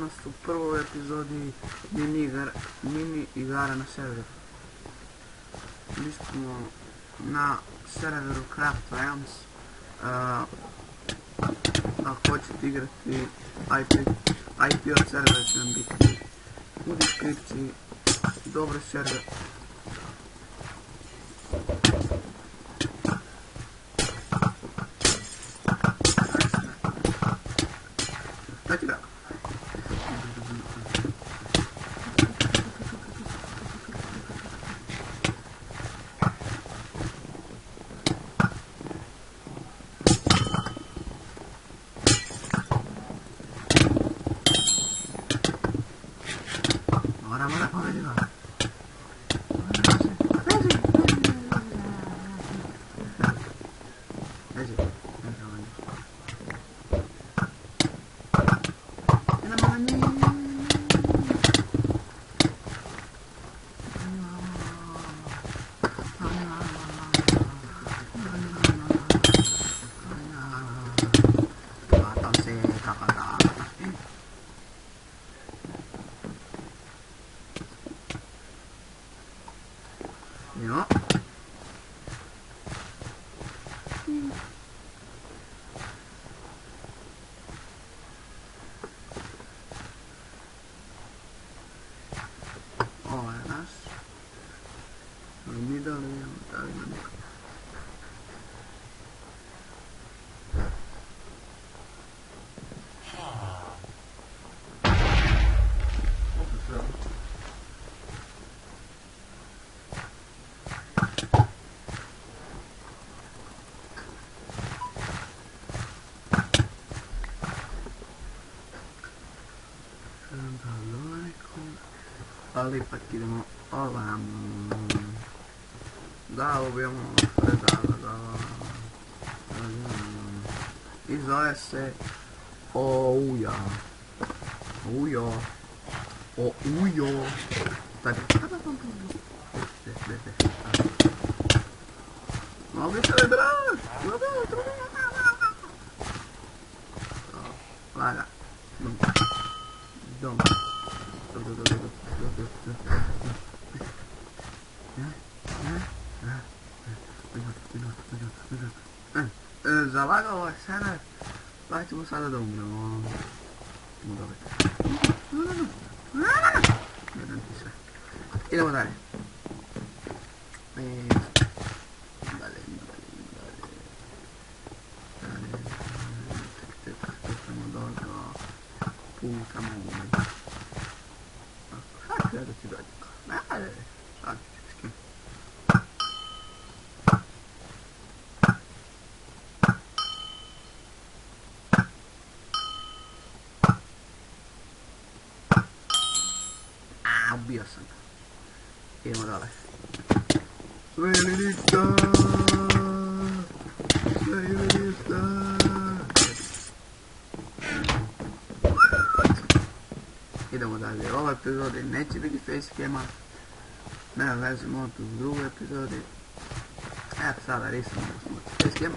danas u prvoj epizodi mini igara na serveru. Mi smo na serveru Craft Realms. Ako hoćete igrati IP od servera će nam biti u deskripciji. Dobar server. Dajte ga. Mora, povedi ga. No. Ovo je naš. Mi dali na neko. Ali ipak idemo ovam. Da, ubijemo i zove se Ouja. Ujo. Tako. Mogli se li brać? Laga. Dom. Zalagalo je sebe, pa ćemo sada da umremo. Gledam ti sve. Idemo dalje. Putamo umre. Sad da ti dođe. Ajde, sad ću s kim. Ubio sam ga. Idemo dole. Sve ili ništa. Idemo dalje, u ovoj epizodi neće biti facecama. Nema veze, možda u drugoj epizodi. Evo sada risam da smo facecam.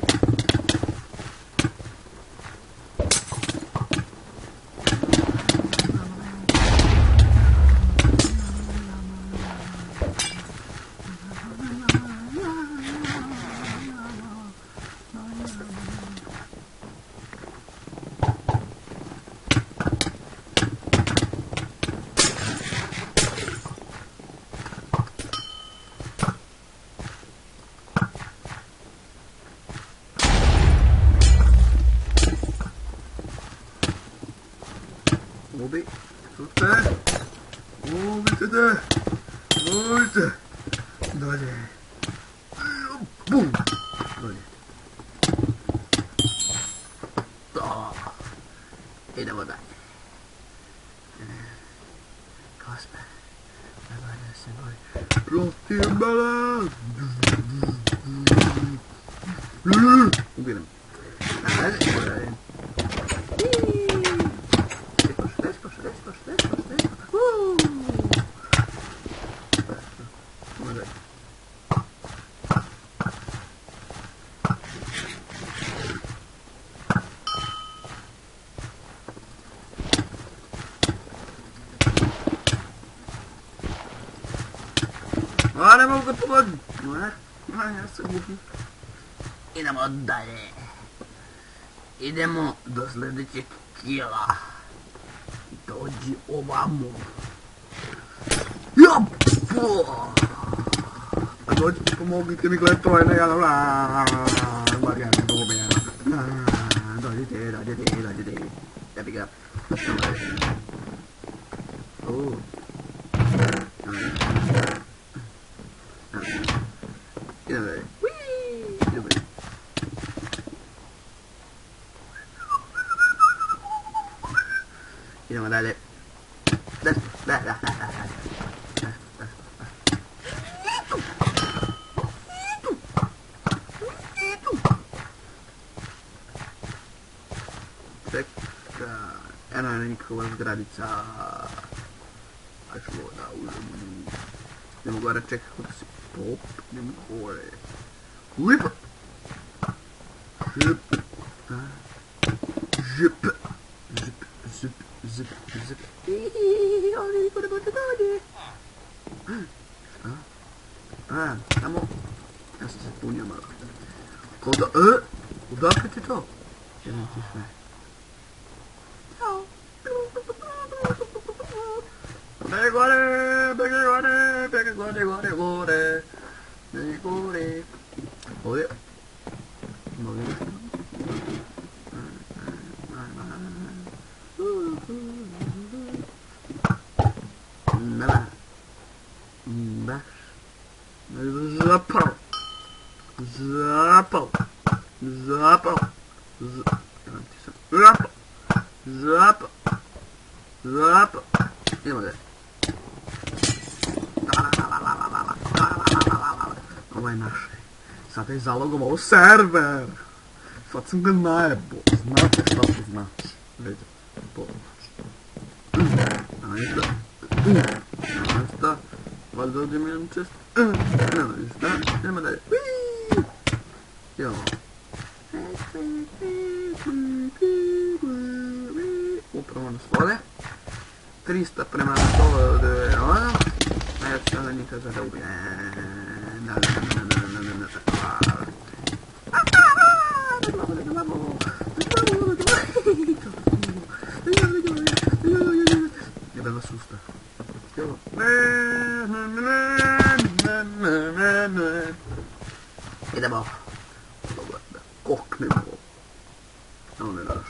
Ubi, ubite, dolje, bum, dolje, idemo dalje, Kaspe, nemoj da se boji, protiv mene, ubiram, A ne mogu ga pogoditi. Ja se gubim. Idemo dalje. Idemo do sljedećeg kila. Dođi ovamo. A dođite, pomogite mi gledati ovaj nejadan. Marijana, dobijena. Dođite. Da bi ga. Idemo dalje. Idemo dalje. Eno je nikakva zgradica. A ćemo da uzem. Idemo gore, čekaj kako da se popnem gore. Lipa! Žip! Zip. Ovdje gode. Šta? Tamo. Ja sam se punio malo. Odakle ti to? Jedan ti sve. Bege gore. Ovdje. Ovdje. Baš. Zapao. Idemo dalje. Ovo je naše. Sada je zalogovao server. Sad sam ga najebo. Znate šta to znači. Vidite. Ništa. Valjda ovdje mi jedan čest. Ništa. Idemo dalje. Jo. Upravo nas vode. 300 prema 100. A ja ću sada njih da ubijem. Jebe vas usta. Idemo. Da koknemo. Evo ne daš.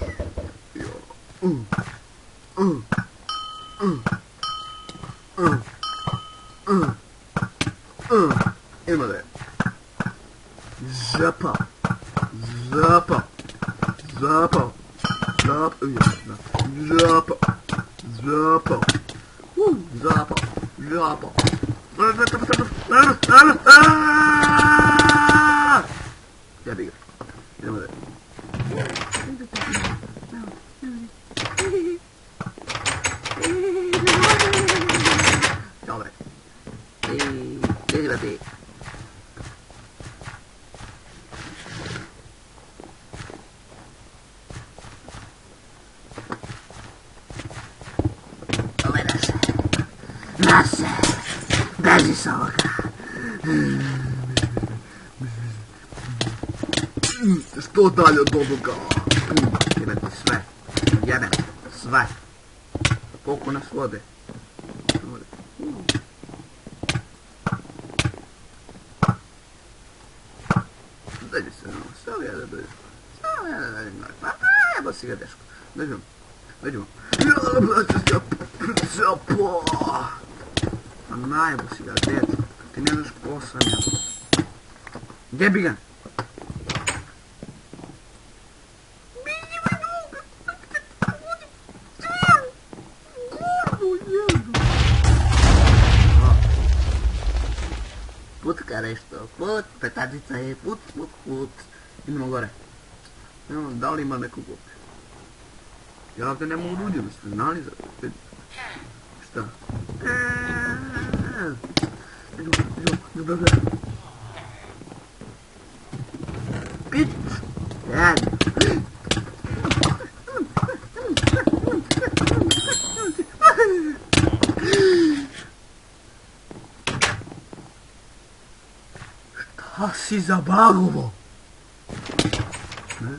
Idemo da je. Zapao. Jebi ga. Idemo da je. Dobre. Idemo. Nase, beži s ovoga. Što dalje od ovoga? Jebem ti sve. Jebem sve. Koliko nas vode? Dođi se nama, samo ja da dođem. Jebo si ga deško. Dođemo. A najebo si ga, djeco. Ti ne znaš posam ja. Gdje bi ga? Putka nešto, put, petadica je, put. Idemo gore. Idemo, da li ima nekog opet? Ja ovdje ne mogu da uđem, ste znali za to? Šta? Idemo. Pit! Jad! A si zabagovo. Ne?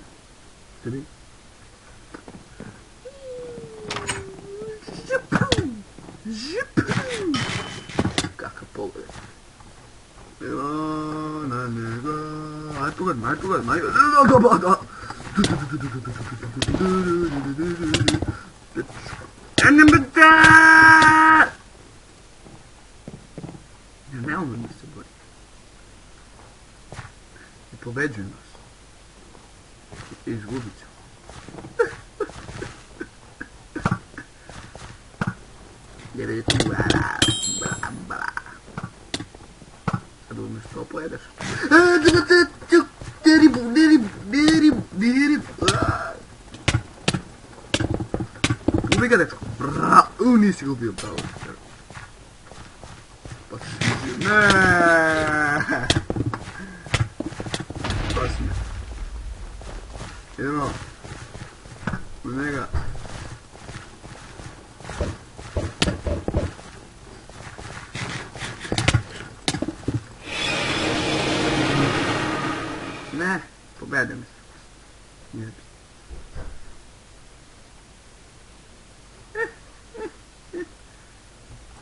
Tri. Kakav pogled. Na njega. Aj pogled. Ne umem se boriti. I pobeđuju nas. I izgubit ću. Sad umeš to pojedeš. Ne ribu. Ubi ga, dečko. Nisi ga ubio, pravo. Pa si ubio. Ne. Spasi me. Idemo. U njega. Ne, pobede mi se. Nije.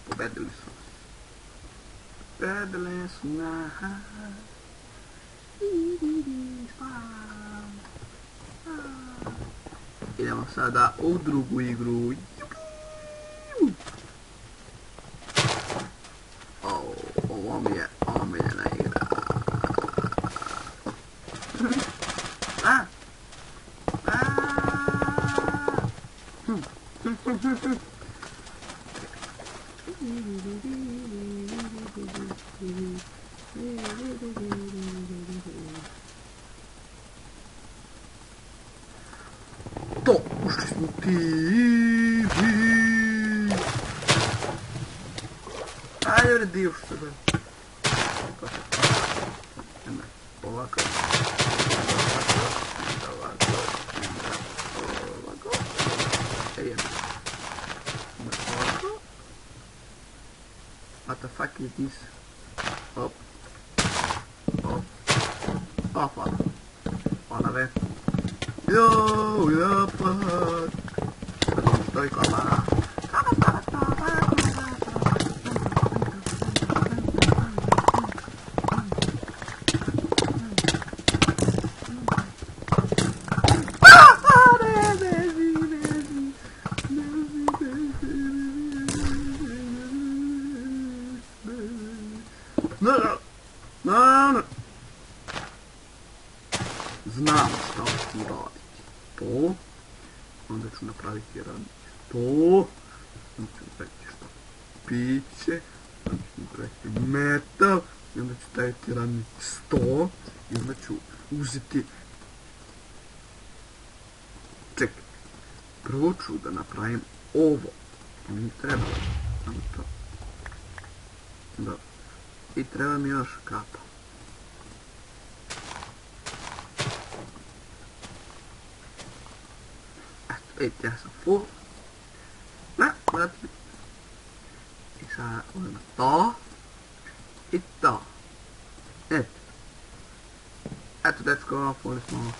Pobedili su nas. Pobedili su nas. Idemo sada u drugu igru. Ovo mi je omiljena igra. To, ušli smo TV. Ajde, bre, dio što se gleda. Ovako. What the fuck is this? Op. Oh, fuck. Hvala ve. Yo, yapar. Estoy con la... No. Znam šta ću raditi. To. Onda ću napraviti raditi to. Onda ću napraviti što? Piće. Onda ću napraviti metal. I onda ću staviti raditi 100. I onda ću uzeti... Čekaj. Prvo ću da napravim ovo. To mi treba. Samo to. Da. I treba mi još kapa. Eto, vidite, ja sam full. Ne, gledajte. I sad uzmem to. I to. Eto. Eto, dečko, full smo.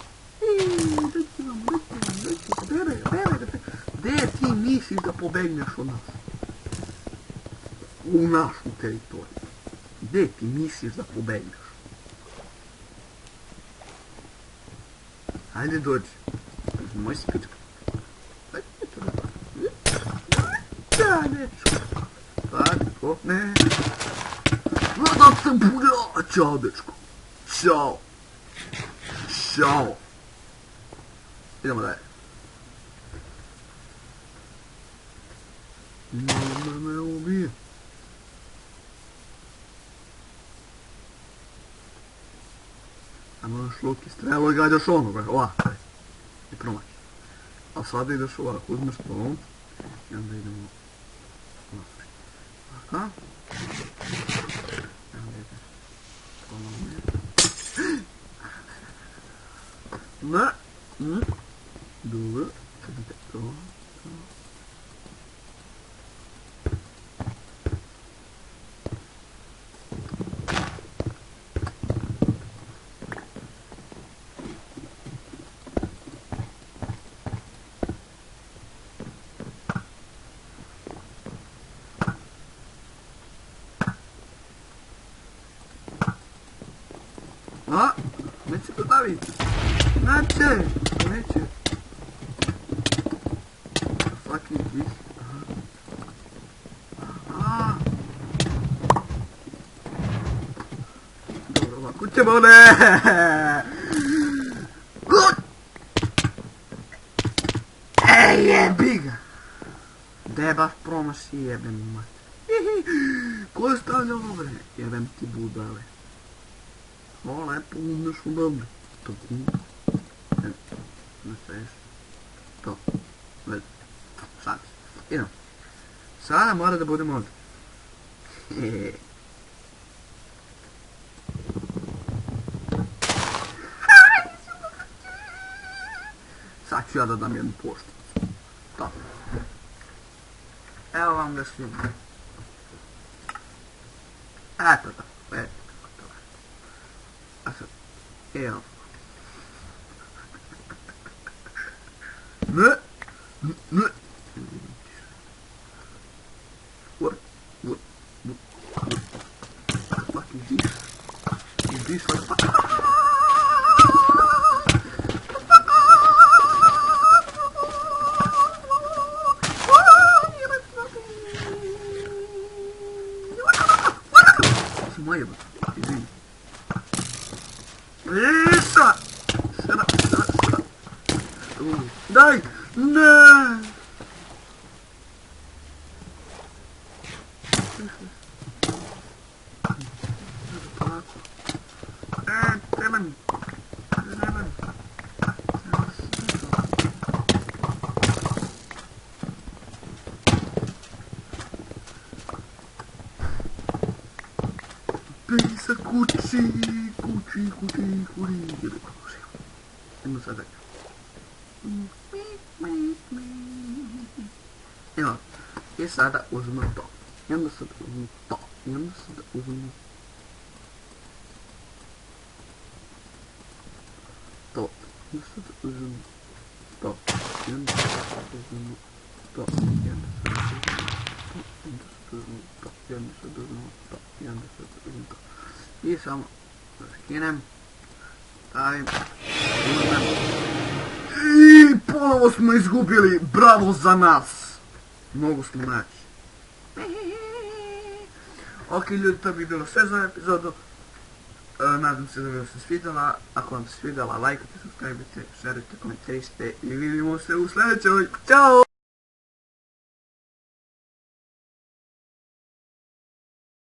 Gdje ti misliš da pobegneš od nas? U našu teritoriju. Gdje ti misliš da pobegneš? Ajde dođi. Moj spička. Da, dečko. Tako, ne. Nadam se bulja. Ćao, dečko. Ćao. Ćao. Idemo dalje. Mama me ubije. A možeš Luki strelo i gađaš onoga, ovako. I promaći. A sada ideš ovako, uzmeš to. I onda idemo ovako. Ovako. I onda ideš ponovno. Ne. Dobro. Sad ide to. Ne, to neće. Fucking this. Aha. Dobro, ovako ćemo, ne! Ej, jebi ga! Da je baš promaši, jebem mat. Ko je stavljao ove? Jebem ti budale. O, lepo umneš u dobro. To ne staješ. To. Sad. Idemo. Sada mora da budemo ovdje. Sad ću ja da dam jednu pošticu. Tako. Evo vam ga svima. Eto tako, eto kako to je. A sad, evo. Ne, ne. What the fuck is this? Is this what the fuck? Моя вот, извини. Лиса! Сюда. Дай! На! Требен! Pensa kući. Idemo sad dalje. Evo, i sada uzmemo to. I onda sad uzmemo to. I onda sad uzmemo to. I onda sad uzmemo to. I onda sad uzmemo to. I onda sad uzmemo to. I onda sad uzmemo to. I onda sad uzmemo to. I samo skinem, stavim, uzmem. I ponovo smo izgubili, bravo za nas. Mnogo smo naći. Ok ljudi, to bi bilo sve za epizodu. Nadam se da bi vam se svidjela. Ako vam se svidjela, lajkajte, subscribe-ite, šerujte, komentirajte i vidimo se u sljedećoj. Ćao!